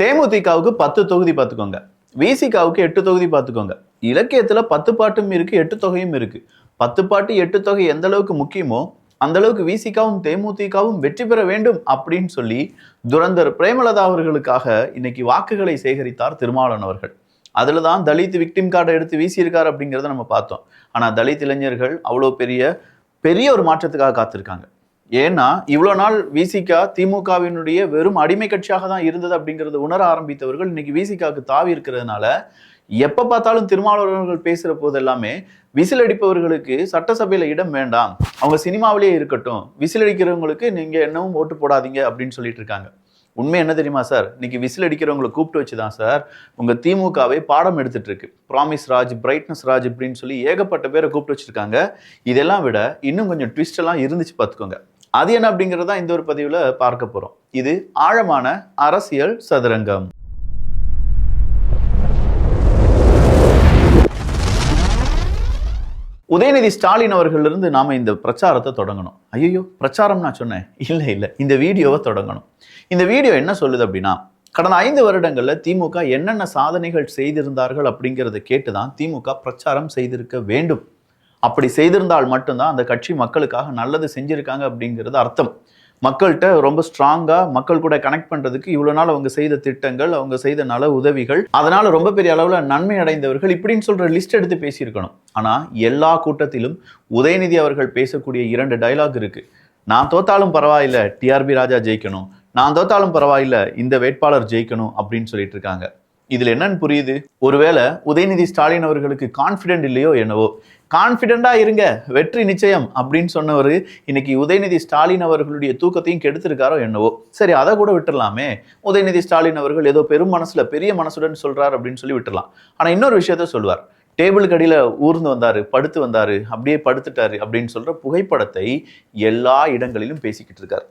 தேமுதிகவுக்கு 10 தொகுதி பார்த்துக்கோங்க, விசிகாவுக்கு 8 தொகுதி பார்த்துக்கோங்க. இலக்கியத்துல 10 பாட்டும் இருக்கு, 8 தொகையும் இருக்கு. 10 பாட்டு 8 தொகை எந்த அளவுக்கு முக்கியமோ அந்த அளவுக்கு விசிகாவும் தேமுதிகவும் வெற்றி பெற வேண்டும் அப்படின்னு சொல்லி துரந்தர் பிரேமலதா அவர்களுக்காக இன்னைக்கு வாக்குகளை சேகரித்தார் திருமாவளவன் அவர்கள். அதுலதான் தலித் விக்டிம் கார்டை எடுத்து வீசியிருக்காரு அப்படிங்கிறத நம்ம பார்த்தோம். ஆனா தலித் இளைஞர்கள் அவ்வளோ பெரிய ஒரு மாற்றத்துக்காக காத்திருக்காங்க. ஏன்னா இவ்வளவு நாள் விசிகா திமுகவினுடைய வெறும் அடிமை கட்சியாக தான் இருந்தது அப்படிங்கறது உணர ஆரம்பித்தவர்கள் இன்னைக்கு விசிகாவுக்கு தாவி இருக்கிறதுனால எப்ப பார்த்தாலும் திருமாவளவர்கள் பேசுற போது எல்லாமே விசில் அடிப்பவர்களுக்கு சட்டசபையில இடம் வேண்டாம், அவங்க சினிமாவிலேயே இருக்கட்டும், விசில் அடிக்கிறவங்களுக்கு நீங்க என்னவும் ஓட்டு போடாதீங்க அப்படின்னு சொல்லிட்டு இருக்காங்க. உண்மை என்ன தெரியுமா சார்? இன்னைக்கு விசில் அடிக்கிறவங்களை கூப்பிட்டு வச்சுதான் சார் உங்க திமுகவை பாடம் எடுத்துட்டு இருக்கு. ப்ராமிஸ் ராஜ், பிரைட்னஸ் ராஜ் இப்படின்னு சொல்லி ஏகப்பட்ட பேரை கூப்பிட்டு வச்சிருக்காங்க. இதெல்லாம் விட இன்னும் கொஞ்சம் ட்விஸ்ட் எல்லாம் இருந்துச்சு பார்த்துக்கோங்க. அது என்ன அப்படிங்கிறதா இந்த ஒரு பதிவுல பார்க்க போறோம். இது ஆழமான அரசியல் சதுரங்கம். உதயநிதி ஸ்டாலின் அவர்கள் இருந்து நாம இந்த பிரச்சாரத்தை தொடங்கணும். ஐயோ பிரச்சாரம் நான் சொன்னேன், இல்ல இந்த வீடியோவை தொடங்கணும். இந்த வீடியோ என்ன சொல்லுது அப்படின்னா, கடந்த 5 வருடங்கள்ல திமுக என்னென்ன சாதனைகள் செய்திருந்தார்கள் அப்படிங்கிறத கேட்டுதான் திமுக பிரச்சாரம் செய்திருக்க வேண்டும். அப்படி செய்திருந்தால் மட்டும்தான் அந்த கட்சி மக்களுக்காக நல்லது செஞ்சிருக்காங்க அப்படிங்கிறது அர்த்தம். மக்கள்கிட்ட ரொம்ப ஸ்ட்ராங்கா மக்கள் கூட கனெக்ட் பண்றதுக்கு இவ்வளவு நாள் அவங்க செய்த திட்டங்கள், அவங்க செய்த நல உதவிகள், அதனால ரொம்ப பெரிய அளவுல நன்மை அடைந்தவர்கள் இப்படின்னு சொல்ற லிஸ்ட் எடுத்து பேசியிருக்கணும். ஆனா எல்லா கூட்டத்திலும் உதயநிதி அவர்கள் பேசக்கூடிய 2 டைலாக் இருக்கு. நான் தோத்தாலும் பரவாயில்ல டிஆர்பி ராஜா ஜெயிக்கணும், நான் தோத்தாலும் பரவாயில்ல இந்த வேட்பாளர் ஜெயிக்கணும் அப்படின்னு சொல்லிட்டு இருக்காங்க. இதுல என்னன்னு புரியுது? ஒருவேளை உதயநிதி ஸ்டாலின் அவர்களுக்கு கான்பிடென்ட் இல்லையோ என்னவோ, கான்பிடென்டா இருங்க வெற்றி நிச்சயம் அப்படின்னு சொன்னவர் இன்னைக்கு உதயநிதி ஸ்டாலின் அவர்களுடைய தூக்கத்தையும் கெடுத்திருக்காரோ என்னவோ. சரி, அதை கூட விட்டுடலாமே. உதயநிதி ஸ்டாலின் அவர்கள் ஏதோ பெரும் மனசுல பெரிய மனசுடன் சொல்றாரு அப்படின்னு சொல்லி விட்டுடலாம். ஆனா இன்னொரு விஷயத்த சொல்வார். டேபிளுக்கு அடியில ஊர்ந்து வந்தாரு, படுத்து வந்தாரு, அப்படியே படுத்துட்டாரு அப்படின்னு சொல்ற புகைப்படத்தை எல்லா இடங்களிலும் பேசிக்கிட்டு இருக்காரு.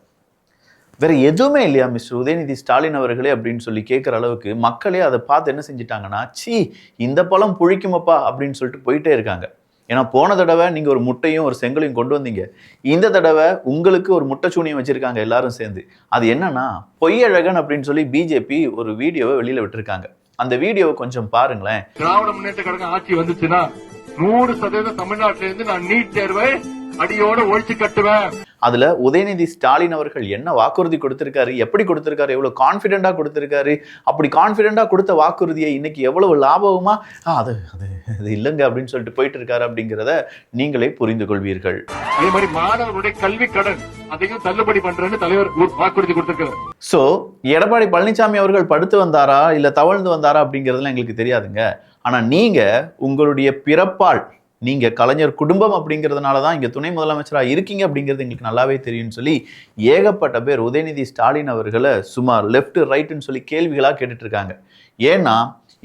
வேற எதுவுமே இல்லையா மிஸ்டர் உதயநிதி ஸ்டாலின் அவர்களே அப்படின்னு சொல்லி கேட்குற அளவுக்கு மக்களே அதை பார்த்து என்ன செஞ்சிட்டாங்கன்னா, சி இந்த பழம் புழிக்குமப்பா அப்படின்னு சொல்லிட்டு போயிட்டே இருக்காங்க. ஏன்னா போன தடவை நீங்க ஒரு முட்டையும் ஒரு செங்கலையும் கொண்டு வந்தீங்க, இந்த தடவை உங்களுக்கு ஒரு முட்டைச்சூனியம் வச்சிருக்காங்க எல்லாரும் சேர்ந்து. அது என்னன்னா பொய்யழகன் அப்படின்னு சொல்லி பிஜேபி ஒரு வீடியோவை வெளியில விட்டுருக்காங்க. அந்த வீடியோவை கொஞ்சம் பாருங்களேன். திராவிட முன்னேற்ற கழகம் ஆட்சி வந்துச்சுன்னா 100% தமிழ்நாட்டில இருந்து நான் நீட் தேர்வை அடியோட ஒழிச்சு கட்டுவேன். அதுல உதயநிதி ஸ்டாலின் அவர்கள் என்ன வாக்குறுதி கொடுத்திருக்காரு, எப்படி கொடுத்திருக்காரு, எவ்வளவு கான்பிடென்டா கொடுத்திருக்காரு, அப்படி கான்பிடென்டா கொடுத்த வாக்குறுதியை இன்னைக்கு எவ்வளவு லாபமா அது இல்லைங்க அப்படின்னு சொல்லிட்டு போயிட்டு இருக்காரு அப்படிங்கிறத நீங்களே புரிந்து கொள்வீர்கள். அதே மாதிரி மாணவர்களுடைய கல்வி கடன் அதையும் தள்ளுபடி பண்றேன்னு தலைவர் வாக்குறுதி கொடுத்திருக்காரு. சோ எடப்பாடி பழனிசாமி அவர்கள் படுத்து வந்தாரா இல்ல தவழ்ந்து வந்தாரா அப்படிங்கிறதுலாம் எங்களுக்கு தெரியாதுங்க. ஆனா நீங்க உங்களுடைய பிறப்பால் நீங்க கலைஞர் குடும்பம் அப்படிங்கிறதுனாலதான் இங்க துணை முதலமைச்சரா இருக்கீங்க அப்படிங்கிறது எங்களுக்கு நல்லாவே தெரியும்னு சொல்லி ஏகப்பட்ட பேர் உதயநிதி ஸ்டாலின் அவர்களை சுமார் லெப்ட் ரைட்னு சொல்லி கேள்விகளா கேட்டுட்டு இருக்காங்க. ஏன்னா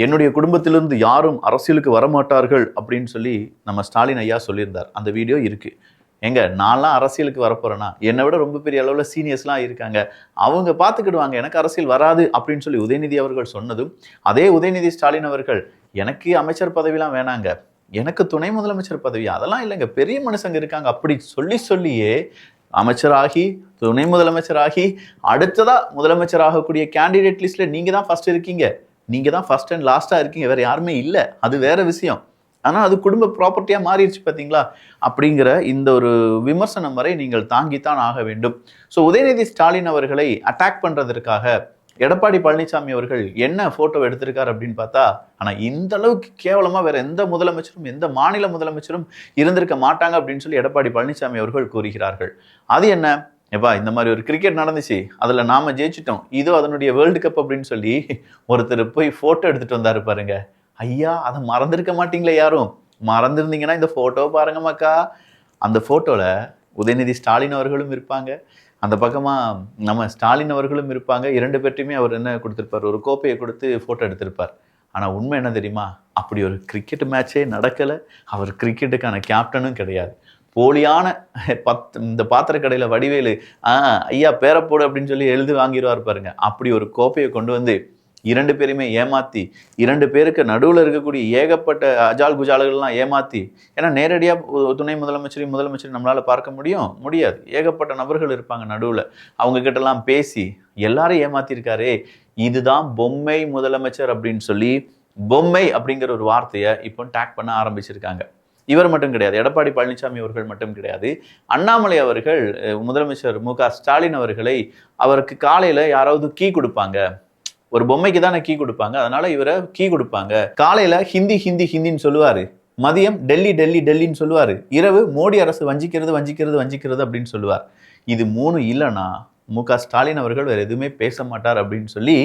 என்னுடைய குடும்பத்திலிருந்து யாரும் அரசியலுக்கு வரமாட்டார்கள் அப்படின்னு சொல்லி நம்ம ஸ்டாலின் ஐயா சொல்லியிருந்தார். அந்த வீடியோ இருக்கு. எங்க நான்லாம் அரசியலுக்கு வரப்போறேன்னா என்னை விட ரொம்ப பெரிய அளவுல சீனியர்ஸ்லாம் இருக்காங்க, அவங்க பார்த்துக்கிடுவாங்க, எனக்கு அரசியல் வராது அப்படின்னு சொல்லி உதயநிதி அவர்கள் சொன்னதும், அதே உதயநிதி ஸ்டாலின் அவர்கள் எனக்கு அமைச்சர் பதவிலாம் வேணாங்க, எனக்கு துணை முதலமைச்சர் பதவி அதெல்லாம் இல்லைங்க, பெரிய மனுஷங்க இருக்காங்க அப்படி சொல்லியே அமைச்சராகி துணை முதலமைச்சராகி அடுத்ததா முதலமைச்சர் ஆகக்கூடிய கேண்டிடேட் லிஸ்ட்ல நீங்க தான் ஃபர்ஸ்ட் இருக்கீங்க, நீங்க தான் ஃபர்ஸ்ட் அண்ட் லாஸ்டா இருக்கீங்க, வேற யாருமே இல்லை, அது வேற விஷயம். ஆனா அது குடும்ப ப்ராப்பர்ட்டியா மாறிடுச்சு பாத்தீங்களா அப்படிங்கிற இந்த ஒரு விமர்சனம் வரை நீங்கள் தாங்கித்தான் ஆக வேண்டும். ஸோ உதயநிதி ஸ்டாலின் அவர்களை அட்டாக் பண்றதற்காக எடப்பாடி பழனிசாமி அவர்கள் என்ன போட்டோ எடுத்திருக்காரு அப்படின்னு பார்த்தா, ஆனா இந்த அளவுக்கு கேவலமா வேற எந்த முதலமைச்சரும் எந்த மாநில முதலமைச்சரும் இருந்திருக்க மாட்டாங்க அப்படின்னு சொல்லி எடப்பாடி பழனிசாமி அவர்கள் கூறுகிறார்கள். அது என்ன, எப்பா இந்த மாதிரி ஒரு கிரிக்கெட் நடந்துச்சு, அதுல நாம ஜெயிச்சிட்டோம், இதோ அதனுடைய வேர்ல்டு கப் அப்படின்னு சொல்லி ஒருத்தர் போய் போட்டோ எடுத்துட்டு வந்தாரு பாருங்க. ஐயா அதை மறந்துருக்க மாட்டீங்களே யாரும்? மறந்துருந்தீங்கன்னா இந்த போட்டோ பாருங்க மக்கா. அந்த போட்டோல உதயநிதி ஸ்டாலின் அவர்களும் இருப்பாங்க, அந்த பக்கமா நம்ம ஸ்டாலின் அவர்களும் இருப்பாங்க. 2 பேர்ட்டையுமே அவர் என்ன கொடுத்திருப்பார், ஒரு கோப்பையை கொடுத்து போட்டோ எடுத்திருப்பார். ஆனா உண்மை என்ன தெரியுமா, அப்படி ஒரு கிரிக்கெட் மேட்சே நடக்கல, அவர் கிரிக்கெட்டுக்கான கேப்டனும் கிடையாது. போலியான இந்த பாத்திர கடையில வடிவேலு ஐயா பேர போடு அப்படின்னு சொல்லி எழுதி வாங்கிடுவார் பாருங்க, அப்படி ஒரு கோப்பையை கொண்டு வந்து 2 பேரையுமே ஏமாத்தி 2 பேருக்கு நடுவில் இருக்கக்கூடிய ஏகப்பட்ட அஜால் குஜால்கள்லாம் ஏமாத்தி, ஏன்னா நேரடியாக துணை முதலமைச்சர் நம்மளால பார்க்க முடியாது. ஏகப்பட்ட நபர்கள் இருப்பாங்க நடுவில், அவங்க கிட்டலாம் பேசி எல்லாரும் ஏமாத்திருக்காரே. இதுதான் பொம்மை முதலமைச்சர் அப்படின்னு சொல்லி பொம்மை அப்படிங்கிற ஒரு வார்த்தையை இப்போ டேக் பண்ண ஆரம்பிச்சிருக்காங்க. இவர் மட்டும் கிடையாது, எடப்பாடி பழனிசாமி அவர்கள் மட்டும் கிடையாது, அண்ணாமலை அவர்கள் முதலமைச்சர் மு.க. ஸ்டாலின் அவர்களை அவருக்கு காலையில யாராவது கீ கொடுப்பாங்க, ஒரு பொம்மைக்கு தானே கீ கொடுப்பாங்க, அதனால இவரை கீ கொடுப்பாங்க. காலையில ஹிந்தின்னு சொல்லுவாரு, மதியம் டெல்லின்னு சொல்லுவாரு, இரவு மோடி அரசு வஞ்சிக்கிறது அப்படின்னு சொல்லுவார். இது 3 இல்லைன்னா மு.க. ஸ்டாலின் அவர்கள் வேற எதுவுமே பேச மாட்டார் அப்படின்னு சொல்லி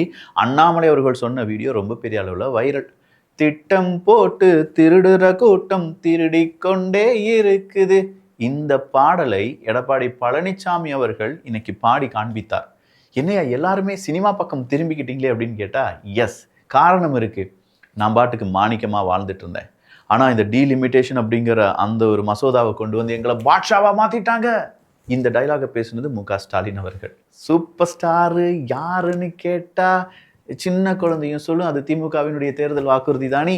அண்ணாமலை அவர்கள் சொன்ன வீடியோ ரொம்ப பெரிய அளவுல வைரல். திட்டம் போட்டு திருடுற கூட்டம் திருடி கொண்டே இருக்குது. இந்த பாடலை எடப்பாடி பழனிசாமி அவர்கள் இன்னைக்கு பாடி காண்பித்தார். என்னையா எல்லாருமே சினிமா பக்கம் திரும்பிக்கிட்டீங்களே அப்படின்னு கேட்டா, எஸ், காரணம் இருக்கு. நான் பாட்டுக்கு மாணிக்கமா வாழ்ந்துட்டு இருந்தேன். ஆனா இந்த டீலிமிட்டேஷன் அப்படிங்கிற அந்த ஒரு மசோதாவை கொண்டு வந்து எங்களை பாட்ஷாவா மாத்திட்டாங்க. இந்த டைலாக பேசுனது மு.க. ஸ்டாலின் அவர்கள். சூப்பர் ஸ்டாரு யாருன்னு கேட்டா சின்ன குழந்தையும் சொல்லும், அது திமுகவினுடைய தேர்தல் வாக்குறுதி தானே.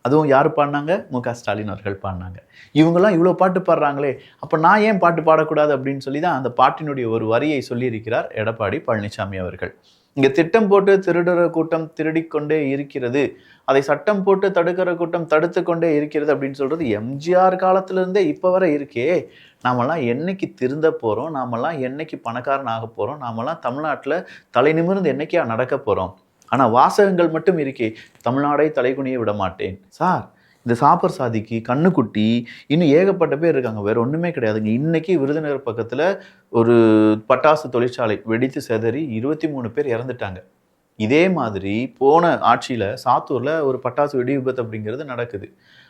அதுவும் யார் பாடினாங்க? மு.க. ஸ்டாலின் அவர்கள் பாடினாங்க. இவங்கெல்லாம் இவ்வளோ பாட்டு பாடுறாங்களே, அப்போ நான் ஏன் பாட்டு பாடக்கூடாது அப்படின்னு சொல்லி தான் அந்த பாட்டினுடைய ஒரு வரியை சொல்லியிருக்கிறார் எடப்பாடி பழனிசாமி அவர்கள். இங்கே திட்டம் போட்டு திருடுற கூட்டம் திருடிக்கொண்டே இருக்கிறது, அதை சட்டம் போட்டு தடுக்கிற கூட்டம் தடுத்து கொண்டே இருக்கிறது அப்படின்னு சொல்றது எம்ஜிஆர் காலத்திலிருந்தே இப்போ வரை இருக்கே. நாமெல்லாம் என்னைக்கு திருந்த போகிறோம், நாமெல்லாம் என்னைக்கு பணக்காரன் ஆக போகிறோம், நாமெல்லாம் தமிழ்நாட்டில் தலை நிமிர்ந்து என்னைக்கா நடக்க போகிறோம். ஆனால் வாசகங்கள் மட்டும் இருக்கே, தமிழ்நாடை தலைகுனிய விட மாட்டேன். சார், இந்த சாப்பர் சாதிக்கு கண்ணுக்குட்டி இன்னும் ஏகப்பட்ட பேர் இருக்காங்க, வேற ஒன்றுமே கிடையாதுங்க. இன்னைக்கு விருதுநகர் பக்கத்தில் ஒரு பட்டாசு தொழிற்சாலை வெடித்து செதறி 23 பேர் இறந்துட்டாங்க. இதே மாதிரி போன ஆட்சியில் சாத்தூரில் ஒரு பட்டாசு வெடி விபத்து அப்படிங்கிறது நடக்குது.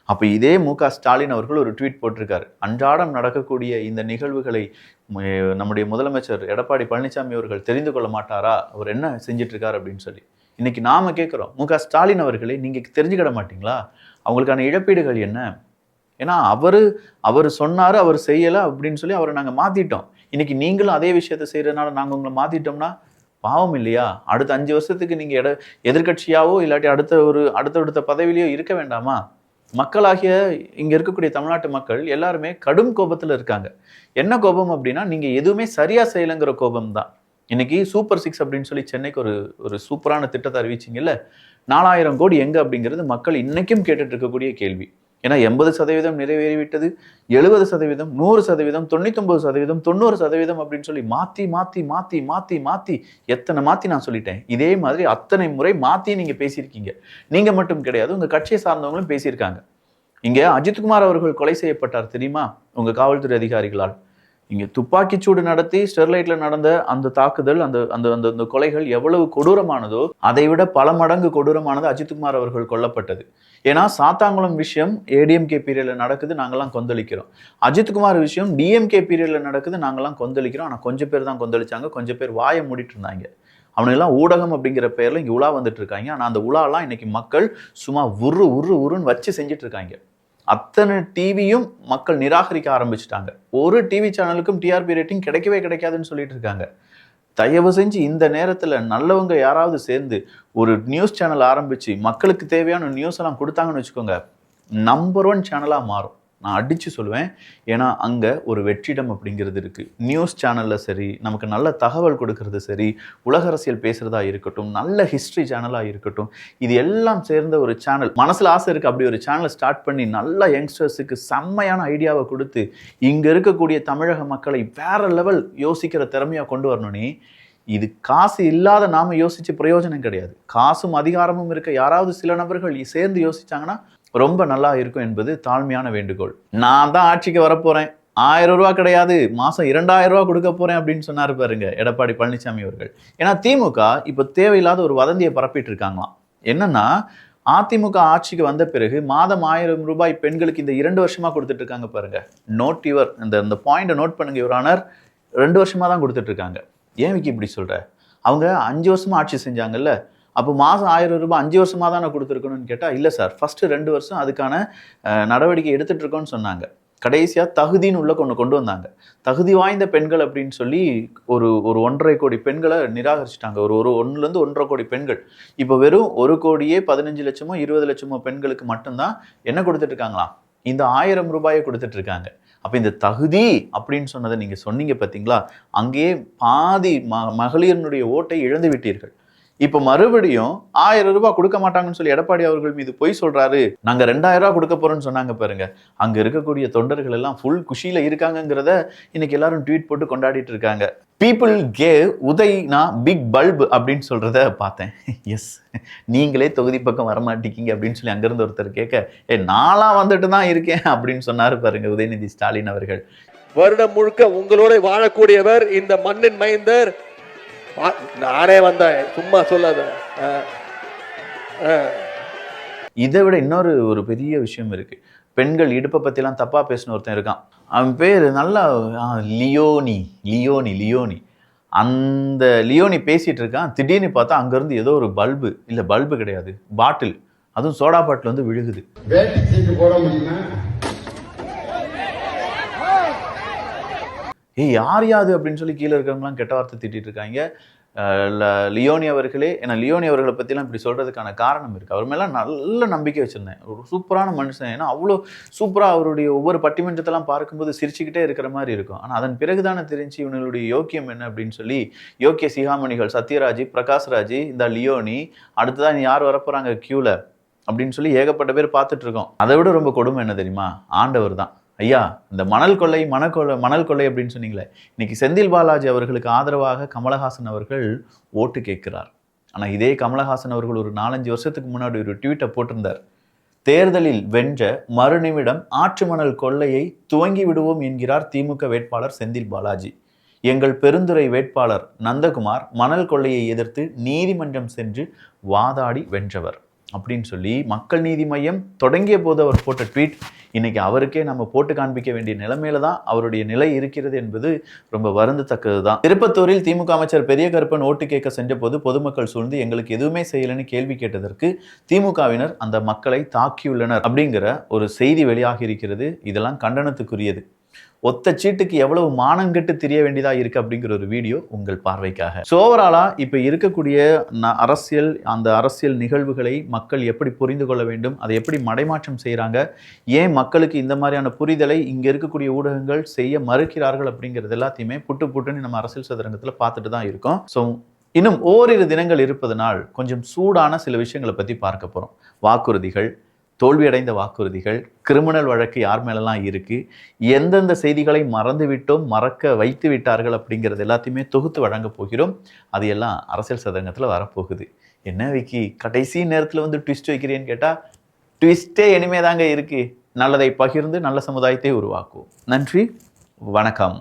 அப்போ இதே மு.க. ஸ்டாலின் அவர்கள் ஒரு ட்வீட் போட்டிருக்காரு, அன்றாடம் நடக்கக்கூடிய இந்த நிகழ்வுகளை நம்முடைய முதலமைச்சர் எடப்பாடி பழனிசாமி அவர்கள் தெரிந்து கொள்ள மாட்டாரா, அவர் என்ன செஞ்சிட்டு இருக்காரு அப்படின்னு சொல்லி. இன்னைக்கு நாம கேட்குறோம், மு.க. ஸ்டாலின் அவர்களை நீங்க தெரிஞ்சுக்கிட மாட்டீங்களா? அவங்களுக்கான இழப்பீடுகள் என்ன? ஏன்னா அவர் சொன்னாரு, அவர் செய்யலை அப்படின்னு சொல்லி அவரை நாங்கள் மாத்திட்டோம். இன்னைக்கு நீங்களும் அதே விஷயத்த செய்யறதுனால நாங்கள் உங்களை மாத்திட்டோம்னா பாவம் இல்லையா? அடுத்த 5 வருஷத்துக்கு நீங்க எதிர்கட்சியாவோ இல்லாட்டி அடுத்தடுத்த பதவியிலையோ இருக்க வேண்டாமா? மக்களாகிய இங்க இருக்கக்கூடிய தமிழ்நாட்டு மக்கள் எல்லாருமே கடும் கோபத்துல இருக்காங்க. என்ன கோபம் அப்படின்னா, நீங்க எதுவுமே சரியா செய்யலைங்கிற கோபம் தான். இன்னைக்கு சூப்பர் 6 அப்படின்னு சொல்லி சென்னைக்கு ஒரு சூப்பரான திட்டத்தை அறிவிச்சிங்கல்ல, 4000 கோடி எங்க அப்படிங்கிறது மக்கள் இன்னைக்கும் கேட்டுட்டு இருக்கக்கூடிய கேள்வி. ஏன்னா 80% நிறைவேறிவிட்டது, 70%, 100%, 99%, 90% அப்படின்னு சொல்லி மாத்தி எத்தனை மாத்தி நான் சொல்லிட்டேன். இதே மாதிரி அத்தனை முறை மாத்தி நீங்க பேசியிருக்கீங்க. நீங்க மட்டும் கிடையாது, உங்க கட்சியை சார்ந்தவங்களும் பேசியிருக்காங்க. இங்க அஜித்குமார் அவர்கள் கொலை செய்யப்பட்டார் தெரியுமா? உங்க காவல்துறை அதிகாரிகளால். இங்கே துப்பாக்கிச்சூடு நடத்தி ஸ்டெர்லைட்ல நடந்த அந்த தாக்குதல், அந்த கொலைகள் எவ்வளவு கொடூரமானதோ அதை விட பல மடங்கு கொடூரமானது அஜித்குமார் அவர்கள் கொல்லப்பட்டது. ஏன்னா சாத்தாங்குளம் விஷயம் ஏடிஎம்கே பீரியட்ல நடக்குது, நாங்கெல்லாம் கொந்தளிக்கிறோம். அஜித்குமார் விஷயம் டிஎம்கே பீரியட்ல நடக்குது, நாங்கெல்லாம் கொந்தளிக்கிறோம். ஆனால் கொஞ்சம் பேர் தான் கொந்தளிச்சாங்க, கொஞ்சம் பேர் வாயை மூடிட்டு இருந்தாங்க. அவனுக்கெல்லாம் ஊடகம் அப்படிங்கிற பேர்ல இங்கே உலா வந்துட்டு இருக்காங்க. ஆனால் அந்த உலாலாம் இன்னைக்கு மக்கள் சும்மா உருன்னு வச்சு செஞ்சுட்டு இருக்காங்க. அத்தனை டிவியும் மக்கள் நிராகரிக்க ஆரம்பிச்சுட்டாங்க. ஒரு டிவி சேனலுக்கும் டிஆர்பி ரேட்டிங் கிடைக்காதுன்னு சொல்லிட்டு இருக்காங்க. தயவு செஞ்சு இந்த நேரத்தில் நல்லவங்க யாராவது சேர்ந்து ஒரு நியூஸ் சேனல் ஆரம்பிச்சு மக்களுக்கு தேவையான நியூஸ் எல்லாம் கொடுத்தாங்கன்னு வச்சுக்கோங்க, நம்பர் 1 சேனலாக மாறும். நான் அடிச்சு சொல்லுவேன். ஏன்னா அங்கே ஒரு வெற்றிடம் அப்படிங்கிறது இருக்கு. நியூஸ் சேனல்ல சரி, நமக்கு நல்ல தகவல் கொடுக்கறது சரி, உலக அரசியல் பேசுறதா இருக்கட்டும், நல்ல ஹிஸ்டரி சேனலாக இருக்கட்டும், இது எல்லாம் சேர்ந்த ஒரு சேனல். மனசுல ஆசை இருக்கு, அப்படி ஒரு சேனலை ஸ்டார்ட் பண்ணி நல்ல யங்ஸ்டர்ஸுக்கு செம்மையான ஐடியாவை கொடுத்து இங்க இருக்கக்கூடிய தமிழக மக்களை வேற லெவல் யோசிக்கிற திறமையா கொண்டு வரணும்னே. இது காசு இல்லாத நாம யோசிச்சு பிரயோஜனம் கிடையாது. காசும் அதிகாரமும் இருக்க யாராவது சில நபர்கள் சேர்ந்து யோசிச்சாங்கன்னா ரொம்ப நல்லா இருக்கும் என்பது தாழ்மையான வேண்டுகோள். நான் தான் ஆட்சிக்கு வரப்போறேன், 1000 ரூபா கிடையாது, மாசம் 2000 ரூபா கொடுக்க போறேன் அப்படின்னு சொன்னாரு பாருங்க எடப்பாடி பழனிசாமி அவர்கள். ஏன்னா திமுக இப்ப தேவையில்லாத ஒரு வதந்தியை பரப்பிட்டு இருக்காங்களாம். என்னன்னா, அதிமுக ஆட்சிக்கு வந்த பிறகு மாதம் 1000 ரூபாய் பெண்களுக்கு இந்த 2 வருஷமா கொடுத்துட்டு இருக்காங்க பாருங்க. நோட் யுவர் இந்த பாயிண்ட நோட் பண்ணுங்க யுவர் ஆனர். 2 வருஷமா தான் கொடுத்துட்டு இருக்காங்க. ஏன் விக்கி இப்படி சொல்ற? அவங்க 5 வருஷமா ஆட்சி செஞ்சாங்கல்ல, அப்போ மாதம் 1000 ரூபாய் 5 வருஷமா தான் நான் கொடுத்துருக்கணும்னு கேட்டால், இல்லை சார், ஃபர்ஸ்ட் 2 வருஷம் அதுக்கான நடவடிக்கை எடுத்துட்டு இருக்கோன்னு சொன்னாங்க. கடைசியா தகுதின்னு உள்ள கொண்டு வந்தாங்க. தகுதி வாய்ந்த பெண்கள் அப்படின்னு சொல்லி ஒரு ஒரு 1.5 கோடி பெண்களை நிராகரிச்சுட்டாங்க. ஒரு ஒரு 1லேருந்து 1.5 கோடி பெண்கள். இப்போ வெறும் 1 கோடியே 15 லட்சமோ 20 லட்சமோ பெண்களுக்கு மட்டும்தான் என்ன கொடுத்துட்டு இருக்காங்களாம், இந்த 1000 ரூபாயை கொடுத்துட்டு இருக்காங்க. அப்ப இந்த தகுதி அப்படின்னு சொன்னதை நீங்க சொன்னீங்க பார்த்தீங்களா, அங்கேயே பாதி மகளிரினுடைய ஓட்டை இழந்து விட்டீர்கள். இப்ப மறுபடியும் 1000 ரூபாய் கொடுக்க மாட்டாங்கன்னு சொல்லி எடப்பாடி அவர்கள் மீது பொய் சொல்றாரு. நாங்க 2000 ரூபாய் கொடுக்க போறோம்னு சொன்னாங்க பாருங்க. அங்க இருக்கக்கூடிய தொண்டர்கள் எல்லாம் ஃபுல் குஷியில இருக்காங்கிறத இன்னைக்கு எல்லாரும் ட்வீட் போட்டு கொண்டாடிட்டு இருக்காங்க. பீப்புள் கேவ் உதய்னா பிக் பல்ப் அப்படின்னு சொல்றத பார்த்தேன். எஸ், நீங்களே தொகுதி பக்கம் வரமாட்டீங்க அப்படின்னு சொல்லி அங்கிருந்து ஒருத்தர் கேட்க, நான்லாம் வந்துட்டு தான் இருக்கேன் அப்படின்னு சொன்னாரு பாருங்க உதயநிதி ஸ்டாலின் அவர்கள். வருடம் முழுக்க உங்களோட வாழக்கூடியவர் இந்த மண்ணின் மைந்தர். நானே வந்தேன், சும்மா சொல்லாத. இதை விட இன்னொரு ஒரு பெரிய விஷயம் இருக்கு. பெண்கள் இடுப்பை பத்திலாம் தப்பா பேசின ஒருத்தன் இருக்கான். அவன் பேரு நல்லா லியோனி லியோனி லியோனி அந்த லியோனி பேசிட்டு இருக்கான். திடீர்னு பார்த்தா அங்கிருந்து ஏதோ ஒரு பல்பு, இல்ல பல்பு கிடையாது, பாட்டில், அதுவும் சோடா பாட்டில் வந்து விழுகுது. யார் யாது அப்படின்னு சொல்லி கீழே இருக்கிறவங்களாம் கெட்ட வார்த்தை திட்டிட்டு இருக்காங்க. லியோனி அவர்களே, ஏன்னா லியோனி அவர்களை பற்றிலாம் இப்படி சொல்கிறதுக்கான காரணம் இருக்குது. அவர் மேலே நல்ல நம்பிக்கை வச்சுருந்தேன். ஒரு சூப்பரான மனுஷன். ஏன்னா அவ்வளோ சூப்பராக அவருடைய ஒவ்வொரு பட்டிமன்றத்தெல்லாம் பார்க்கும்போது சிரிச்சுக்கிட்டே இருக்கிற மாதிரி இருக்கும். ஆனால் அதன் பிறகுதானே தெரிஞ்சு இவங்களுடைய யோக்கியம் என்ன அப்படின்னு சொல்லி, யோக்கிய சிகாமணிகள் சத்யராஜ், பிரகாஷ்ராஜ், இந்த லியோனி, அடுத்ததான் நீ யார் வரப்போகிறாங்க க்யூவில் அப்படின்னு சொல்லி ஏகப்பட்ட பேர் பார்த்துட்டு இருக்கோம். அதை விட ரொம்ப கொடுமை என்ன தெரியுமா, ஆண்டவர் தான். ஐயா, இந்த மணல் கொள்ளை அப்படின்னு சொன்னீங்களே, இன்னைக்கு செந்தில் பாலாஜி அவர்களுக்கு ஆதரவாக கமலஹாசன் அவர்கள் ஓட்டு கேட்கிறார். ஆனால் இதே கமலஹாசன் அவர்கள் ஒரு 4-5 வருஷத்துக்கு முன்னாடி ஒரு ட்வீட்டை போட்டிருந்தார். தேர்தலில் வென்ற மறுநிமிடம் ஆற்று மணல் கொள்ளையை துவங்கி விடுவோம் என்கிறார் திமுக வேட்பாளர் செந்தில் பாலாஜி. எங்கள் பெருந்துறை வேட்பாளர் நந்தகுமார் மணல் கொள்ளையை எதிர்த்து நீதிமன்றம் சென்று வாதாடி வென்றவர் அப்படின்னு சொல்லி மக்கள் நீதி மையம் தொடங்கிய போது அவர் போட்ட ட்வீட் இன்னைக்கு அவருக்கே நம்ம போட்டு காண்பிக்க வேண்டிய நிலைமையில தான் அவருடைய நிலை இருக்கிறது என்பது ரொம்ப வருந்தத்தக்கது தான். திருப்பத்தூரில் திமுக அமைச்சர் பெரிய கருப்பன் ஓட்டு கேட்க சென்ற போது பொதுமக்கள் சூழ்ந்து எங்களுக்கு எதுவுமே செய்யலன்னு கேள்வி கேட்டதற்கு திமுகவினர் அந்த மக்களை தாக்கியுள்ளனர் அப்படிங்கிற ஒரு செய்தி வெளியாகி இருக்கிறது. இதெல்லாம் கண்டனத்துக்குரியது. ஒத்த சீட்டுக்கு எவ்வளவு மானங்கெட்டு தெரிய வேண்டியதா இருக்கு அப்படிங்கிற ஒரு வீடியோ உங்கள் பார்வைக்காக. ஓவராலா இப்ப இருக்கக்கூடிய அந்த அரசியல் நிகழ்வுகளை மக்கள் எப்படி புரிந்து கொள்ள வேண்டும், அதை எப்படி மடைமாற்றம் செய்யறாங்க, ஏன் மக்களுக்கு இந்த மாதிரியான புரிதலை இங்க இருக்கக்கூடிய ஊடகங்கள் செய்ய மறுக்கிறார்கள் அப்படிங்கிறது எல்லாத்தையுமே புட்டுன்னு நம்ம அரசியல் சதுரங்கத்துல பார்த்துட்டு தான் இருக்கோம். ஸோ இன்னும் ஓரிரு தினங்கள் இருப்பதனால் கொஞ்சம் சூடான சில விஷயங்களை பத்தி பார்க்க போறோம். வாக்குறுதிகள், தோல்வியடைந்த வாக்குறுதிகள், கிரிமினல் வழக்கு யார் மேலெல்லாம் இருக்கு, எந்தெந்த செய்திகளை மறக்க வைத்து விட்டார்கள் அப்படிங்கிறது எல்லாத்தையுமே தொகுத்து வழங்க போகிறோம். அது எல்லாம் அரசியல் சதுரங்கத்தில் வரப்போகுது. என்ன விக்கி கடைசி நேரத்தில் வந்து ட்விஸ்ட் வைக்கிறேன்னு கேட்டால், ட்விஸ்டே இனிமே தாங்க இருக்கு. நல்லதை பகிர்ந்து நல்ல சமுதாயத்தை உருவாக்குவோம். நன்றி, வணக்கம்.